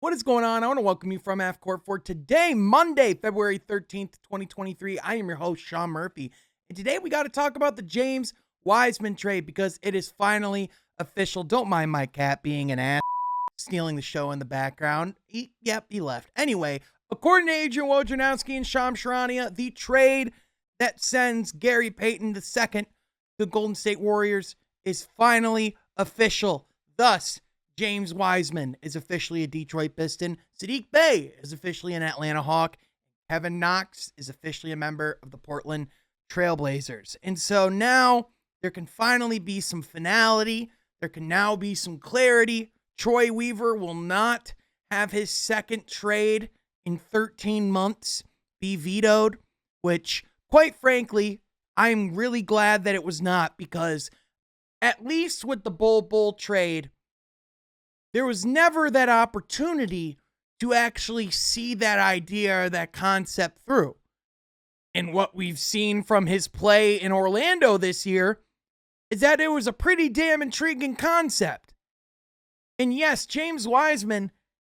What is going on? I want to welcome you from Half Court for today, Monday, February 13th, 2023. I am your host, Sean Murphy. And today we got to talk about the James Wiseman trade because it is finally official. Don't mind my cat being an ass, stealing the show in the background. He left. Anyway, according to Adrian Wojnarowski and Shams Charania, the trade that sends Gary Payton II to the Golden State Warriors is finally official. Thus, James Wiseman is officially a Detroit Piston. Saddiq Bey is officially an Atlanta Hawk. Kevin Knox is officially a member of the Portland Trailblazers. And so now there can finally be some finality. There can now be some clarity. Troy Weaver will not have his second trade in 13 months be vetoed, which, quite frankly, I'm really glad that it was not, because at least with the Bull trade, there was never that opportunity to actually see that idea or that concept through. And what we've seen from his play in Orlando this year is that it was a pretty damn intriguing concept. And yes, James Wiseman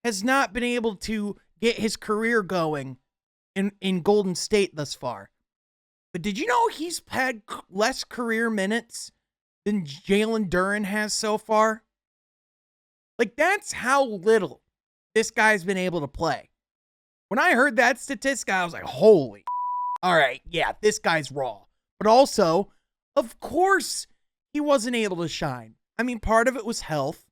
has not been able to get his career going in Golden State thus far. But did you know he's had less career minutes than Jalen Duren has so far? Like, that's how little this guy's been able to play. When I heard that statistic, I was like, holy, all right, yeah, this guy's raw. But also, of course, he wasn't able to shine. I mean, part of it was health.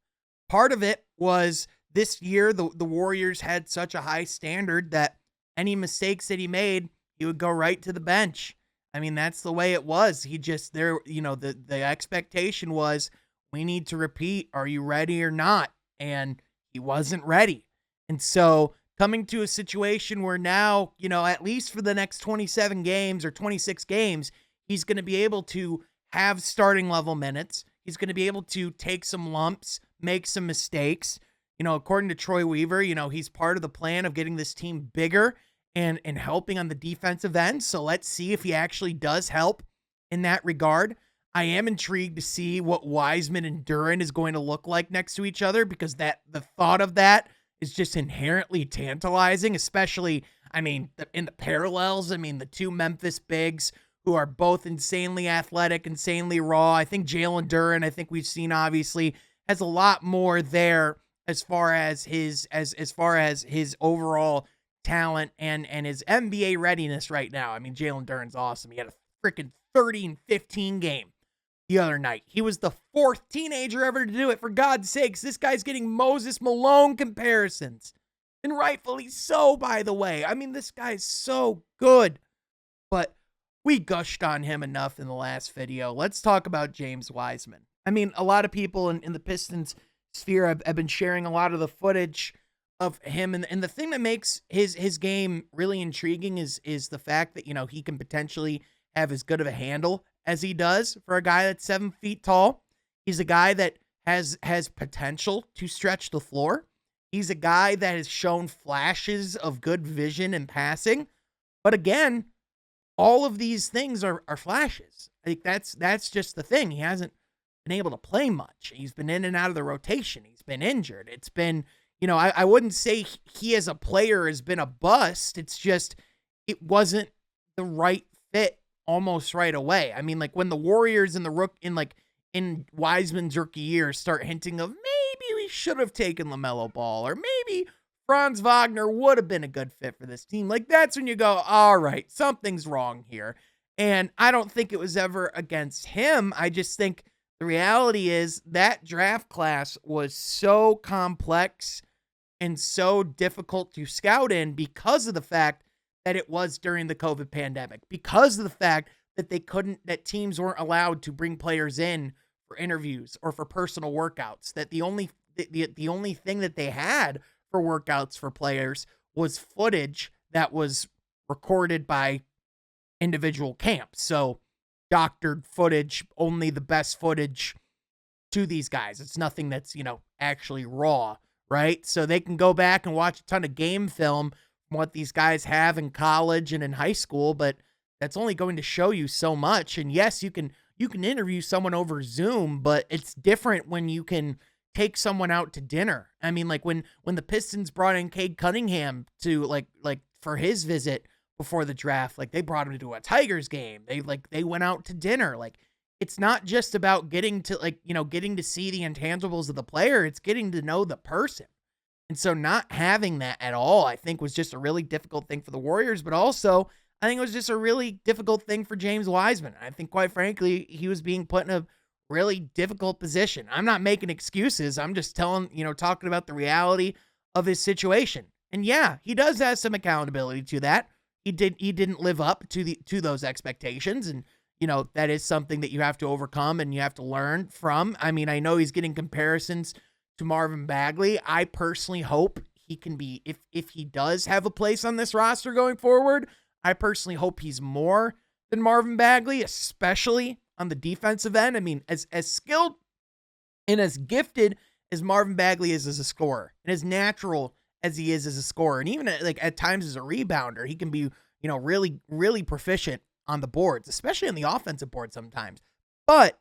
Part of it was this year, the Warriors had such a high standard that any mistakes that he made, he would go right to the bench. I mean, that's the way it was. He just, the expectation was, we need to repeat. Are you ready or not? And he wasn't ready. And so coming to a situation where now, at least for the next 27 games or 26 games, he's going to be able to have starting level minutes. He's going to be able to take some lumps, make some mistakes. According to Troy Weaver, he's part of the plan of getting this team bigger and helping on the defensive end. So let's see if he actually does help in that regard. I am intrigued to see what Wiseman and Duren is going to look like next to each other, because the thought of that is just inherently tantalizing, especially, in the parallels. The two Memphis bigs who are both insanely athletic, insanely raw. I think Jalen Duren, I think we've seen, obviously, has a lot more there as far as his overall talent and his NBA readiness right now. Jalen Duren's awesome. He had a freaking 30-15 game the other night. He was the fourth teenager ever to do it. For God's sakes, this guy's getting Moses Malone comparisons. And rightfully so, by the way. This guy's so good. But we gushed on him enough in the last video. Let's talk about James Wiseman. A lot of people in the Pistons sphere have been sharing a lot of the footage of him. And the thing that makes his game really intriguing is the fact that, he can potentially have as good of a handle as he does for a guy that's 7 feet tall. He's a guy that has potential to stretch the floor. He's a guy that has shown flashes of good vision and passing. But again, all of these things are flashes. That's just the thing. He hasn't been able to play much. He's been in and out of the rotation. He's been injured. It's been, I wouldn't say he as a player has been a bust. It's just, it wasn't the right fit almost right away. When the Warriors in Wiseman's rookie year start hinting of maybe we should have taken LaMelo Ball, or maybe Franz Wagner would have been a good fit for this team. That's when you go, all right, something's wrong here. And I don't think it was ever against him. I just think the reality is that draft class was so complex and so difficult to scout in because of the fact that it was during the COVID pandemic, because of the fact that that teams weren't allowed to bring players in for interviews or for personal workouts, that the only thing that they had for workouts for players was footage that was recorded by individual camps. So doctored footage, only the best footage to these guys. It's nothing that's, actually raw, right? So they can go back and watch a ton of game film from what these guys have in college and in high school, but that's only going to show you so much. And yes, you can interview someone over Zoom, but it's different when you can take someone out to dinner. I mean, like when the Pistons brought in Cade Cunningham to like for his visit before the draft, like they brought him to a Tigers game. They went out to dinner. Like it's not just about getting to getting to see the intangibles of the player, it's getting to know the person. And so not having that at all, I think was just a really difficult thing for the Warriors, but also I think it was just a really difficult thing for James Wiseman. I think quite frankly, he was being put in a really difficult position. I'm not making excuses. I'm just talking about the reality of his situation. And yeah, he does have some accountability to that. He didn't live up to those expectations, and that is something that you have to overcome and you have to learn from. I mean, I know he's getting comparisons to Marvin Bagley. I personally hope he can be, if he does have a place on this roster going forward, I personally hope he's more than Marvin Bagley, especially on the defensive end. I mean, as skilled and as gifted as Marvin Bagley is as a scorer, and as natural as he is as a scorer, and even at times as a rebounder, he can be, really, really proficient on the boards, especially on the offensive board sometimes. But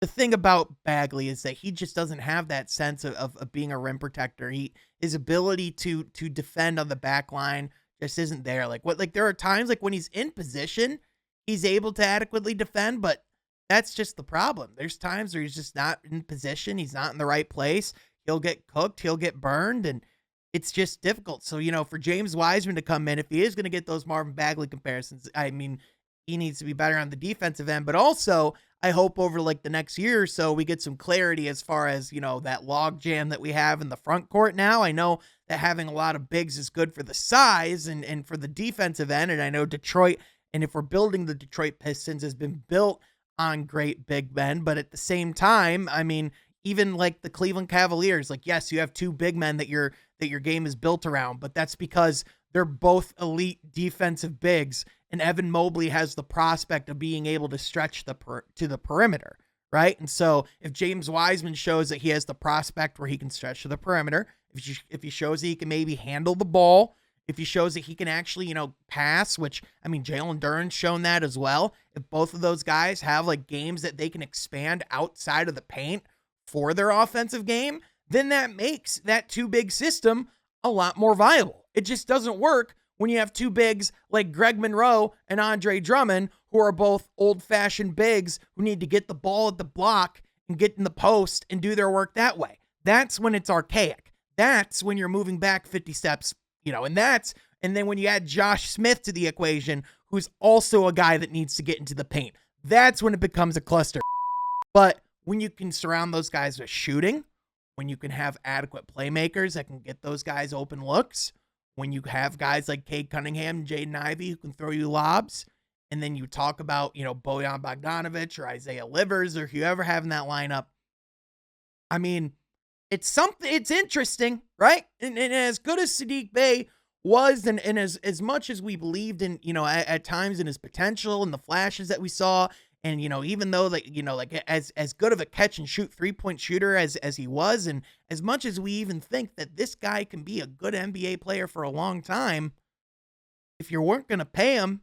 the thing about Bagley is that he just doesn't have that sense of being a rim protector. His ability to defend on the back line just isn't there. There are times when he's in position, he's able to adequately defend, but that's just the problem. There's times where he's just not in position. He's not in the right place. He'll get cooked. He'll get burned, and it's just difficult. So, for James Wiseman to come in, if he is going to get those Marvin Bagley comparisons, I mean, he needs to be better on the defensive end, but also I hope over the next year or so, we get some clarity as far as, that log jam that we have in the front court now. I know that having a lot of bigs is good for the size and for the defensive end. And I know Detroit, and if we're building the Detroit Pistons, has been built on great big men. But at the same time, I mean, even the Cleveland Cavaliers, yes, you have two big men that your game is built around, but that's because they're both elite defensive bigs, and Evan Mobley has the prospect of being able to stretch to the perimeter, right? And so if James Wiseman shows that he has the prospect where he can stretch to the perimeter, if he shows that he can maybe handle the ball, if he shows that he can actually, pass, which, I mean, Jalen Duren's shown that as well. If both of those guys have games that they can expand outside of the paint for their offensive game, then that makes that two big system a lot more viable. It just doesn't work when you have two bigs like Greg Monroe and Andre Drummond, who are both old-fashioned bigs who need to get the ball at the block and get in the post and do their work that way. That's when it's archaic. That's when you're moving back 50 steps, and then when you add Josh Smith to the equation, who's also a guy that needs to get into the paint, that's when it becomes a cluster. But when you can surround those guys with shooting, when you can have adequate playmakers that can get those guys open looks, when you have guys like Cade Cunningham and Jaden Ivey who can throw you lobs, and then you talk about, Bojan Bogdanovic or Isaiah Livers or whoever having that lineup, I mean, it's interesting, right? And as good as Saddiq Bey was, and as much as we believed in, at times in his potential and the flashes that we saw, and, even though as good of a catch and shoot 3-point shooter as he was, and as much as we even think that this guy can be a good NBA player for a long time, if you weren't going to pay him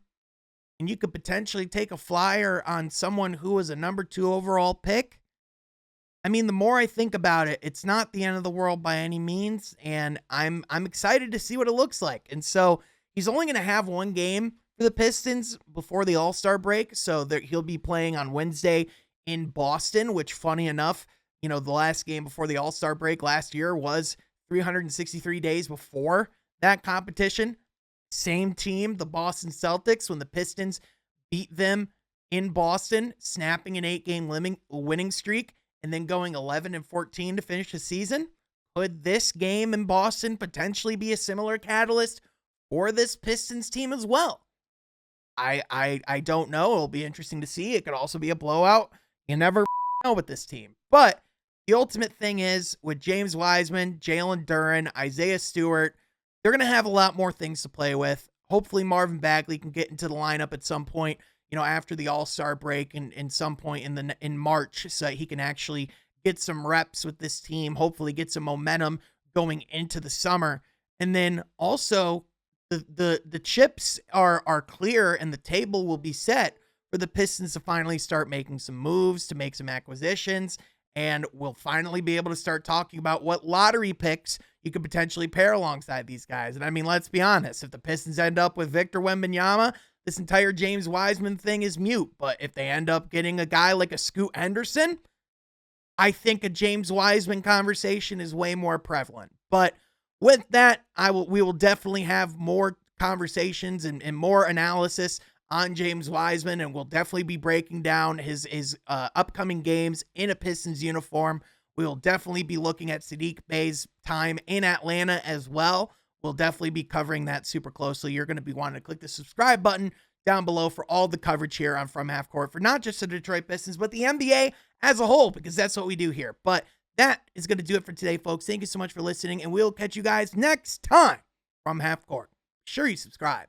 and you could potentially take a flyer on someone who was a number 2 overall pick, I mean, the more I think about it, it's not the end of the world by any means, and I'm excited to see what it looks like. And so he's only going to have one game for the Pistons before the All-Star break, so he'll be playing on Wednesday in Boston, which, funny enough, the last game before the All-Star break last year was 363 days before that competition. Same team, the Boston Celtics, when the Pistons beat them in Boston, snapping an 8-game winning streak, and then going 11-14 to finish the season. Could this game in Boston potentially be a similar catalyst for this Pistons team as well? I don't know. It'll be interesting to see. It could also be a blowout. You never know with this team. But the ultimate thing is, with James Wiseman, Jalen Duren, Isaiah Stewart, they're going to have a lot more things to play with. Hopefully Marvin Bagley can get into the lineup at some point, after the All-Star break and some point in March, so that he can actually get some reps with this team, hopefully get some momentum going into the summer. And then also the chips are clear and the table will be set for the Pistons to finally start making some moves, to make some acquisitions, And we'll finally be able to start talking about what lottery picks you could potentially pair alongside these guys. And I mean, let's be honest. If the Pistons end up with Victor Wembanyama, this entire James Wiseman thing is mute. But if they end up getting a guy like a Scoot Henderson, I think a James Wiseman conversation is way more prevalent. But with that, we will definitely have more conversations and more analysis on James Wiseman, and we'll definitely be breaking down his upcoming games in a Pistons uniform. We'll definitely be looking at Saddiq Bey's time in Atlanta as well. We'll definitely be covering that super closely. You're going to be wanting to click the subscribe button down below for all the coverage here on From Half Court for not just the Detroit Pistons, but the NBA as a whole, because that's what we do here. But that is going to do it for today, folks. Thank you so much for listening, and we'll catch you guys next time from Half Court. Be sure you subscribe.